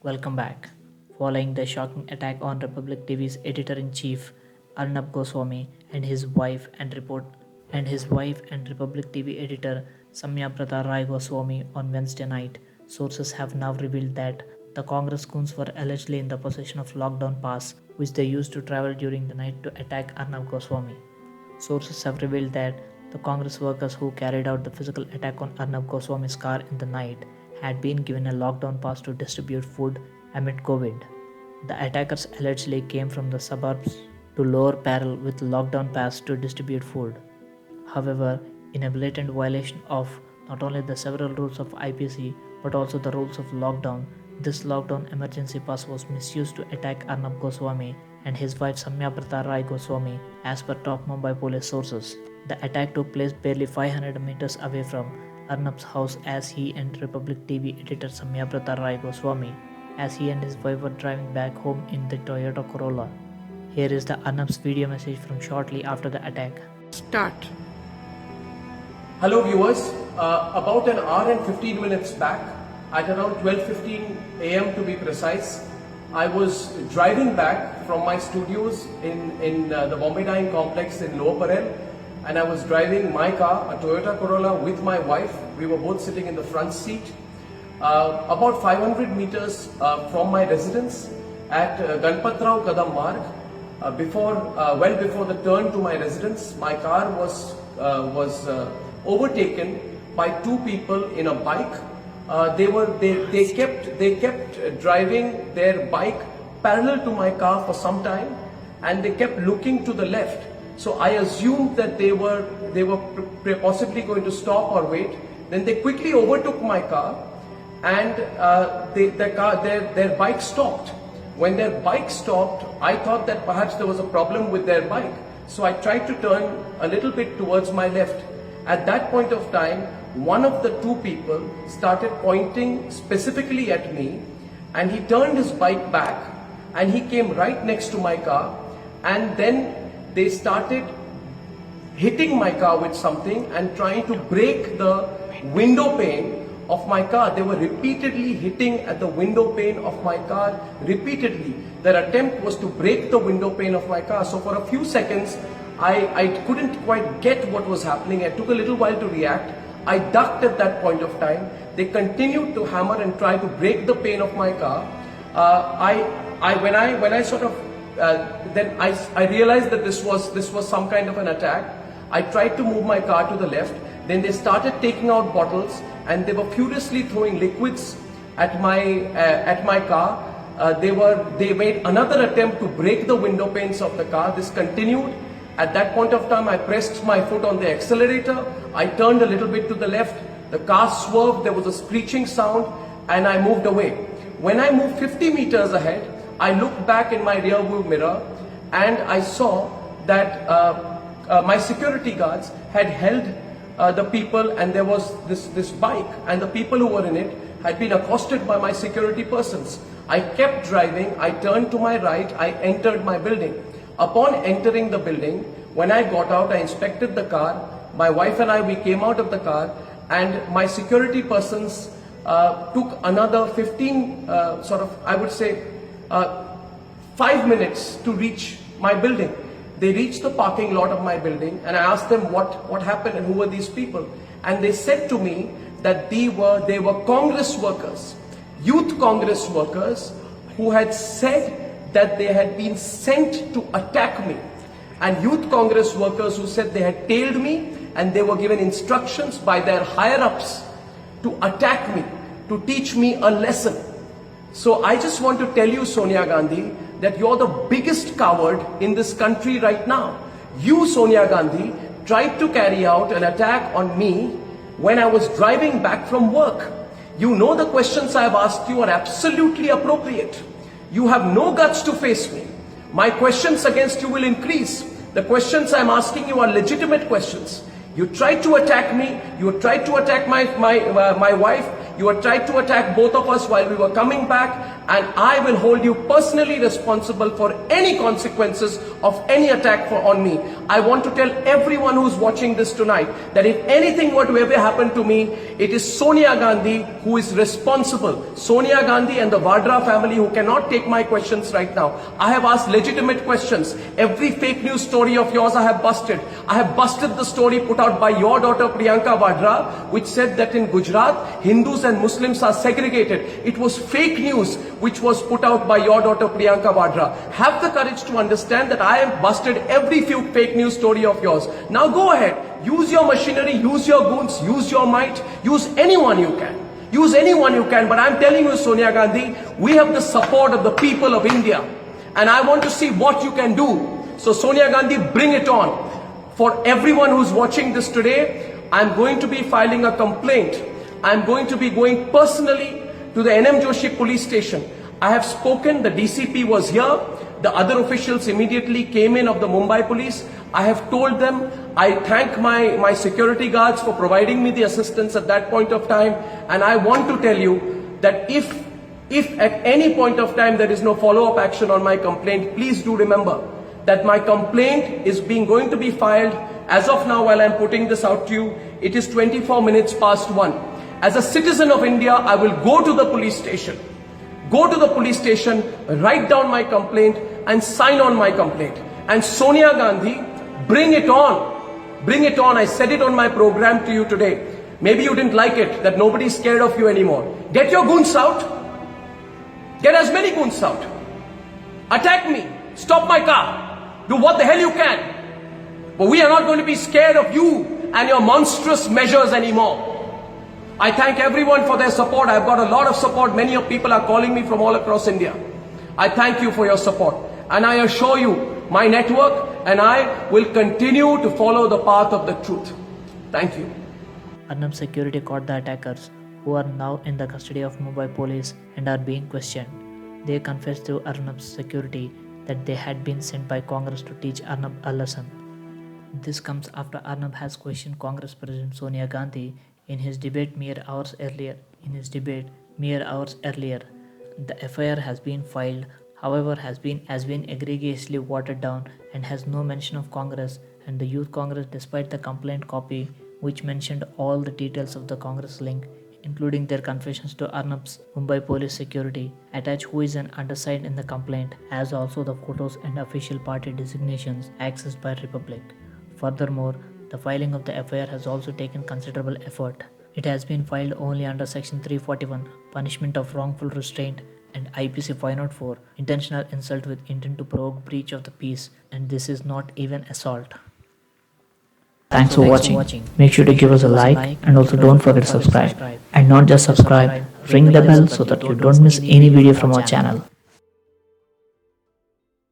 Welcome back. Following the shocking attack on Republic TV's editor-in-chief Arnab Goswami and his wife and Republic TV editor Samya Prata Rai Goswami on Wednesday night, sources have now revealed that the Congress goons were allegedly in the possession of lockdown pass, which they used to travel during the night to attack Arnab Goswami. Sources have revealed that the Congress workers who carried out the physical attack on Arnab Goswami's car in the night had been given a lockdown pass to distribute food amid COVID. The attackers allegedly came from the suburbs to Lower Parel with lockdown pass to distribute food. However, in a blatant violation of not only the several rules of IPC but also the rules of lockdown, this lockdown emergency pass was misused to attack Arnab Goswami and his wife Samya Prata Rai Goswami, as per top Mumbai police sources. The attack took place barely 500 meters away from Arnab's house as he and Republic TV editor Samya Prata Rai Goswami as he and his wife were driving back home in the Toyota Corolla. Here is the Arnab's video message from shortly after the attack. Start. Hello viewers, about an hour and 15 minutes back, at around 12:15 AM to be precise, I was driving back from my studios in the Bombay Dyeing Complex in Lower Parel, and I was driving my car, a Toyota Corolla, with my wife. We were both sitting in the front seat. About 500 meters from my residence at Ganpatrao Kadam Marg, well before the turn to my residence, my car was overtaken by two people in a bike. They kept driving their bike parallel to my car for some time, and they kept looking to the left. So I assumed that they were possibly going to stop or wait. Then they quickly overtook my car, and their bike stopped. When their bike stopped, I thought that perhaps there was a problem with their bike. So I tried to turn a little bit towards my left. At that point of time, one of the two people started pointing specifically at me, and he turned his bike back and he came right next to my car, and then they started hitting my car with something and trying to break the window pane of my car. They were repeatedly hitting at the window pane of my car, repeatedly. Their attempt was to break the window pane of my car. So for a few seconds, I couldn't quite get what was happening. I took a little while to react. I ducked at that point of time. They continued to hammer and try to break the pane of my car. Then I realized that this was some kind of an attack. I tried to move my car to the left. Then they started taking out bottles, and they were furiously throwing liquids at my car. They made another attempt to break the window panes of the car. This continued. At that point of time, I pressed my foot on the accelerator. I turned a little bit to the left. The car swerved. There was a screeching sound, and I moved away. When I moved 50 meters ahead, I looked back in my rear view mirror, and I saw that my security guards had held the people, and there was this bike, and the people who were in it had been accosted by my security persons. I kept driving. I turned to my right. I entered my building. Upon entering the building, when I got out, I inspected the car. My wife and I, we came out of the car, and my security persons took another 5 minutes to reach my building. They reached the parking lot of my building, and I asked them what happened and who were these people. And they said to me that they were Congress workers, youth Congress workers, who had said that they had been sent to attack me, and youth Congress workers who said they had tailed me, and they were given instructions by their higher-ups to attack me, to teach me a lesson. So I just want to tell you, Sonia Gandhi, that you're the biggest coward in this country right now. You, Sonia Gandhi, tried to carry out an attack on me when I was driving back from work. You know the questions I have asked you are absolutely appropriate. You have no guts to face me. My questions against you will increase. The questions I'm asking you are legitimate questions. You tried to attack me. You tried to attack my wife. You had tried to attack both of us while we were coming back, and I will hold you personally responsible for any consequences of any attack on me. I want to tell everyone who's watching this tonight that if anything were to ever happen to me, it is Sonia Gandhi who is responsible. Sonia Gandhi and the Vadra family who cannot take my questions right now. I have asked legitimate questions. Every fake news story of yours I have busted. I have busted the story put out by your daughter Priyanka Vadra, which said that in Gujarat, Hindus and Muslims are segregated. It was fake news which was put out by your daughter Priyanka Vadra. Have the courage to understand that I have busted every few fake news story of yours. Now go ahead, use your machinery, use your goons, use your might, use anyone you can. Use anyone you can, but I'm telling you, Sonia Gandhi, we have the support of the people of India. And I want to see what you can do. So Sonia Gandhi, bring it on. For everyone who's watching this today, I'm going to be filing a complaint. I'm going to be going personally to the NM Joshi police station. I have spoken, the DCP was here. The other officials immediately came in of the Mumbai police. I have told them, I thank my security guards for providing me the assistance at that point of time. And I want to tell you that if at any point of time there is no follow-up action on my complaint, please do remember that my complaint is going to be filed as of now. While I'm putting this out to you, it is 24 minutes past 1. As a citizen of India, I will go to the police station. Go to the police station, write down my complaint and sign on my complaint. And Sonia Gandhi, bring it on. Bring it on. I said it on my program to you today. Maybe you didn't like it, that nobody's scared of you anymore. Get your goons out. Get as many goons out. Attack me. Stop my car. Do what the hell you can. But we are not going to be scared of you and your monstrous measures anymore. I thank everyone for their support. I've got a lot of support. Many of people are calling me from all across India. I thank you for your support. And I assure you, my network and I will continue to follow the path of the truth. Thank you. Arnab security caught the attackers, who are now in the custody of Mumbai police and are being questioned. They confessed through Arnab's security that they had been sent by Congress to teach Arnab a lesson. This comes after Arnab has questioned Congress President Sonia Gandhi in his debate mere hours earlier. The FIR has been filed, however has been egregiously watered down and has no mention of Congress and the Youth Congress, despite the complaint copy which mentioned all the details of the Congress link, including their confessions to Arnab's Mumbai police security, attached, who is an undersigned in the complaint, as also the photos and official party designations accessed by Republic. Furthermore, the filing of the FIR has also taken considerable effort. It has been filed only under Section 341, Punishment of Wrongful Restraint, and IPC 504, Intentional Insult with Intent to Provoke Breach of the Peace, and this is not even assault. Thanks for watching. Make sure to give us a like and also don't forget to subscribe. And not just subscribe, ring the bell so that you don't miss any video from our channel.